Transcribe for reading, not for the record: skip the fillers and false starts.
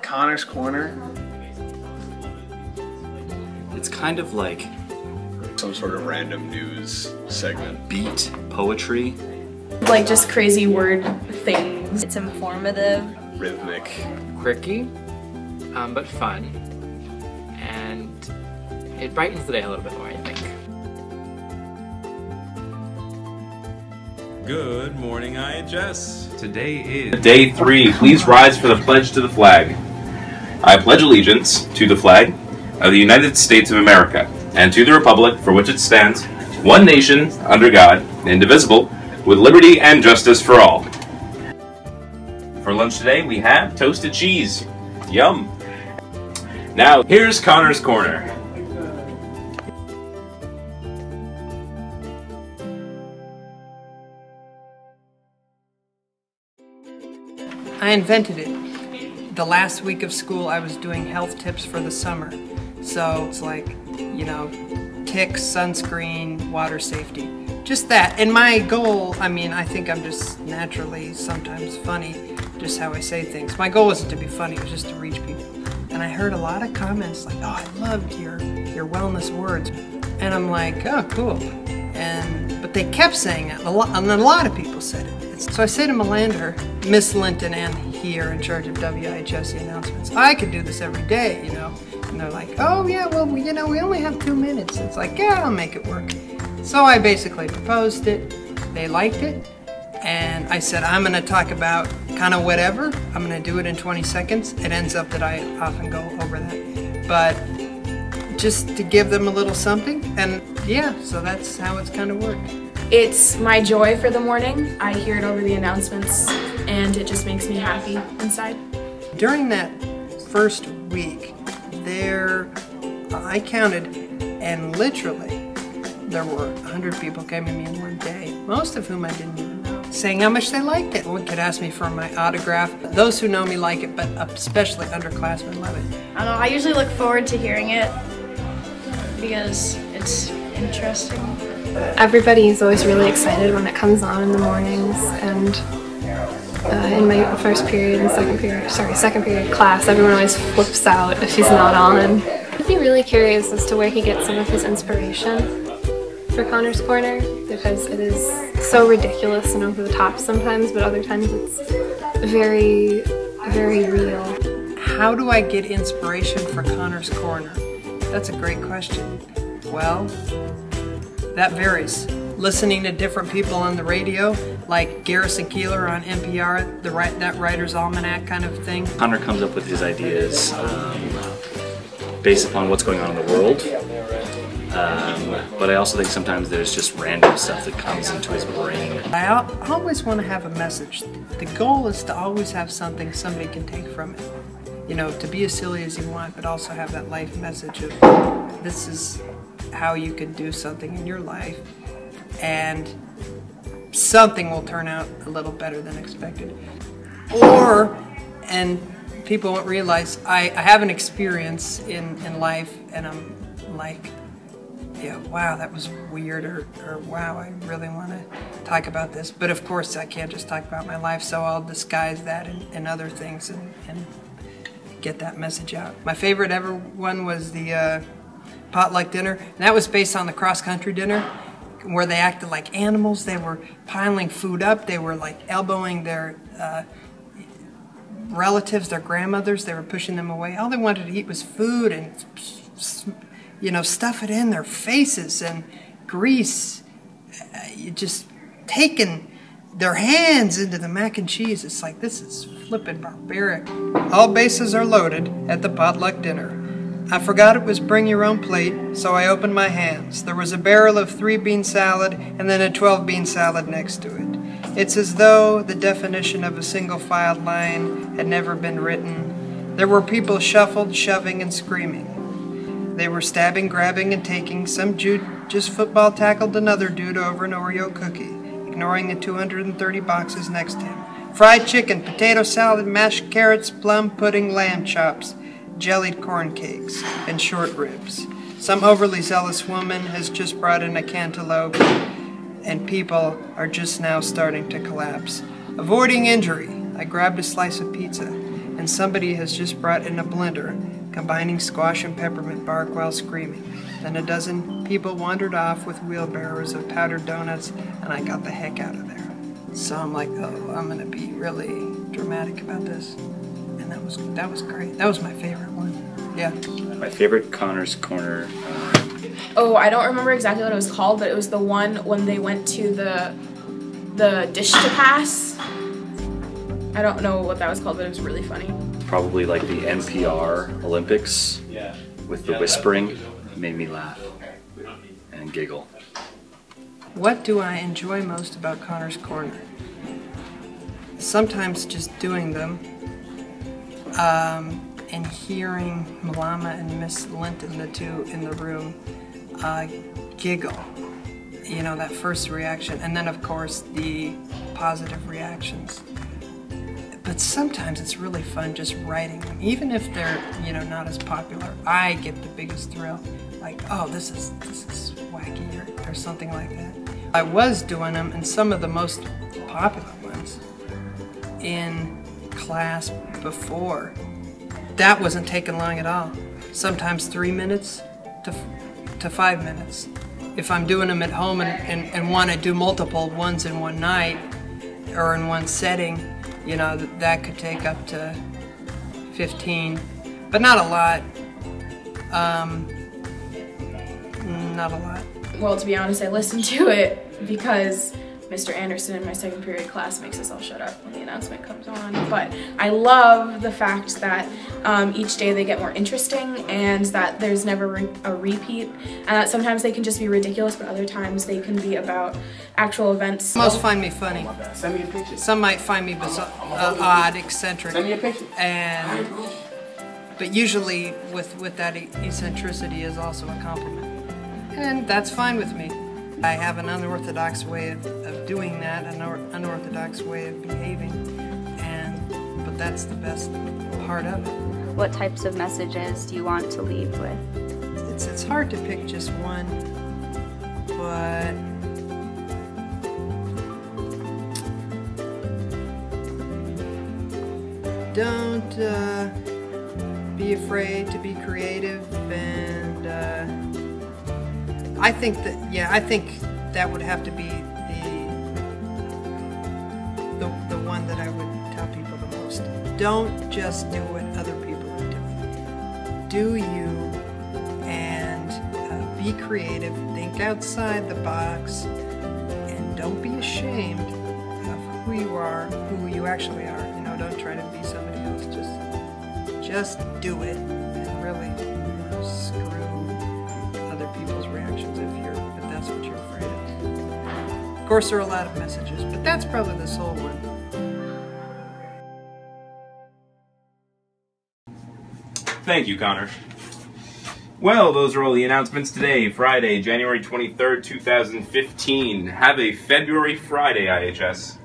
Connor's Corner. It's kind of like some sort of random news segment. Beat poetry. Like just crazy word things. It's informative. Rhythmic. Quirky, but fun. And it brightens the day a little bit more, I think. Good morning, IHS. Today is Day 3. Please rise for the pledge to the flag. I pledge allegiance to the flag of the United States of America and to the republic for which it stands, one nation, under God, indivisible, with liberty and justice for all. For lunch today, we have toasted cheese. Yum. Now, here's Connor's Corner. I invented it. The last week of school I was doing health tips for the summer. So it's like, you know, ticks, sunscreen, water safety. Just that. And my goal, I mean, I think I'm just naturally sometimes funny, just how I say things. My goal wasn't to be funny, it was just to reach people. And I heard a lot of comments like, oh, I loved your wellness words. And I'm like, oh, cool. But they kept saying it, and a lot of people said it. So I say to Melander, Miss Linton and he are in charge of WIHS announcements. I could do this every day, you know. And they're like, oh yeah, well, you know, we only have 2 minutes. It's like, yeah, I'll make it work. So I basically proposed it. They liked it. And I said, I'm gonna talk about kind of whatever. I'm gonna do it in 20 seconds. It ends up that I often go over that. But just to give them a little something. And yeah, so that's how it's kind of worked. It's my joy for the morning. I hear it over the announcements and it just makes me happy inside. During that first week, I counted, and literally there were 100 people came to me in one day, most of whom I didn't even know, saying how much they liked it. One could ask me for my autograph. Those who know me like it, but especially underclassmen love it. I don't know, I usually look forward to hearing it because it's interesting. Everybody is always really excited when it comes on in the mornings, and in my second period class, everyone always flips out if he's not on. I'd be really curious as to where he gets some of his inspiration for Connor's Corner, because it is so ridiculous and over the top sometimes, but other times it's very, very real. How do I get inspiration for Connor's Corner? That's a great question. Well, that varies. Listening to different people on the radio, like Garrison Keillor on NPR, that Writer's Almanac kind of thing. Connor comes up with his ideas based upon what's going on in the world. But I also think sometimes there's just random stuff that comes into his brain. I always want to have a message. The goal is to always have something somebody can take from it. You know, to be as silly as you want, but also have that life message of this is how you can do something in your life, and something will turn out a little better than expected. And people won't realize, I have an experience in life, and I'm like, yeah, wow, that was weird, or wow, I really want to talk about this. But of course, I can't just talk about my life, so I'll disguise that in other things and get that message out. My favorite ever one was the potluck dinner, and that was based on the cross-country dinner where they acted like animals. They were piling food up, they were like elbowing their relatives, their grandmothers, they were pushing them away. All they wanted to eat was food and, you know, stuff it in their faces and grease, just taking their hands into the mac and cheese. It's like, this is flippin' barbaric. All bases are loaded at the potluck dinner. I forgot it was bring your own plate, so I opened my hands. There was a barrel of 3-bean salad and then a 12-bean salad next to it. It's as though the definition of a single-filed line had never been written. There were people shuffled, shoving, and screaming. They were stabbing, grabbing, and taking. Some Jude just football tackled another dude over an Oreo cookie, ignoring the 230 boxes next to him. Fried chicken, potato salad, mashed carrots, plum pudding, lamb chops, jellied corn cakes, and short ribs. Some overly zealous woman has just brought in a cantaloupe, and people are just now starting to collapse. Avoiding injury, I grabbed a slice of pizza. and somebody has just brought in a blender, combining squash and peppermint bark while screaming. Then a dozen people wandered off with wheelbarrows of powdered donuts, and I got the heck out of there. So I'm like, oh, I'm gonna be really dramatic about this. And that was great. That was my favorite one. Yeah. My favorite Connor's Corner. Oh, I don't remember exactly what it was called, but it was the one when they went to the dish to pass. I don't know what that was called, but it was really funny. Probably like the NPR Olympics with the whispering. It made me laugh and giggle. What do I enjoy most about Connor's Corner? Sometimes just doing them and hearing Malama and Miss Linton, the two in the room, giggle. You know, that first reaction, and then of course the positive reactions. But sometimes it's really fun just writing them, even if they're, you know, not as popular. I get the biggest thrill, like, oh, this is wacky or something like that. I was doing them, and some of the most popular ones in class before. That wasn't taking long at all. Sometimes 3 minutes to 5 minutes. If I'm doing them at home and want to do multiple ones in one night or in one setting, you know, that could take up to 15, but not a lot. Not a lot. Well, to be honest, I listened to it because Mr. Anderson in my second period class makes us all shut up when the announcement comes on. But I love the fact that each day they get more interesting and that there's never a repeat. And that sometimes they can just be ridiculous, but other times they can be about actual events. Most find me funny. Send me a picture. Some might find me bizarre, odd, eccentric. Send me a picture. But usually with that eccentricity is also a compliment. And that's fine with me. I have an unorthodox way of doing that, an unorthodox way of behaving, but that's the best part of it. What types of messages do you want to leave with? It's hard to pick just one, but don't be afraid to be creative, and I think that would have to be the one that I would tell people the most. Don't just do what other people are doing. Do you, and be creative, think outside the box, and don't be ashamed of who you are, who you actually are. You know, don't try to be somebody else. Just do it, and really, you know, screw other people's reactions if that's what you're afraid of. Of course, there are a lot of messages, but that's probably the sole one. Thank you, Connor. Well, those are all the announcements today, Friday, January 23rd, 2015. Have a February Friday, IHS.